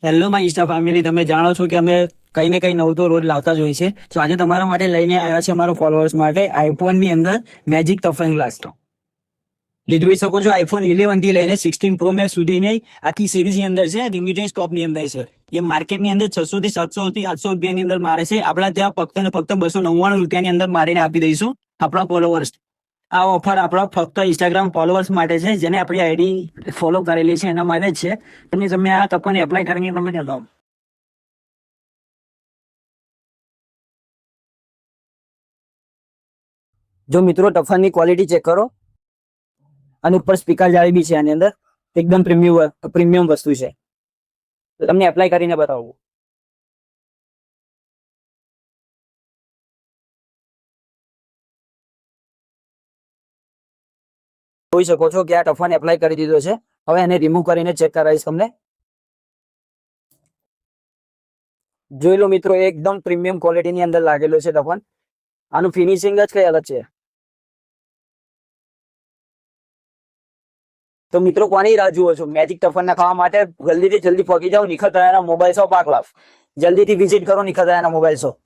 Hello my Insta family, તમે જાણો છો કે અમે કઈ ને કઈ નવું તો રોજ લાવતા જ હોય છે. તો આજે તમારા માટે લઈને આવ્યા છે અમારા ફોલોઅર્સ માટે આઈફોન ની અંદર મેજિક ટફન ગ્લાસ. જે જોઈ શકો છો આઈફોન 11 થી લઈને 16 પ્રો મેક્સ સુધીની આખી સિરીઝ ની અંદર છે. લિમિટેડ સ્ટોક ની અંદર છે. એ માર્કેટ ની અંદર 600 થી 700 થી 800 રૂપિયાની અંદર મારે છે. આપણા ત્યાં ફક્ત ને ફક્ત 299 રૂપિયાની અંદર મારીને આપી દઈશું આપણા ફોલોઅર્સ. આ ઓફર આપણા ફક્ત ઇન્સ્ટાગ્રામ ફોલોઅર્સ માટે છે, જેને આપણી આઈડી ફોલો કરેલી છે એના માટે જ છે. અને તમે આ ટપન એપ્લાય કરીને તમે જણાવો. જો મિત્રો ટફનની ક્વોલિટી ચેક કરો, અને ઉપર સ્પીકર જાળી બી છે. આની અંદર એકદમ પ્રીમિયમ વસ્તુ છે. તો તમને એપ્લાય કરીને બતાવું. જોઈ શકો છો કે આ ટફન એપ્લાય કરી દીધો છે. હવે એને રિમૂવ કરીને ચેક કરાવીશ તમને. જોઈ લો મિત્રો, એકદમ પ્રીમિયમ ક્વોલિટીની અંદર લાગેલો છે ટફન. આનું ફિનિશિંગ જ કઈ અલગ છે. તો મિત્રો, કોની રાહ જુઓ છો મેજિક ટફન ના ખાવા માટે? જલ્દીથી જલ્દી પહોંચી જાઓ નિખત રાયના મોબાઈલ શોપ, પાકલાફ. જલ્દીથી વિઝિટ કરો નિખત રાયના મોબાઈલ શોપ.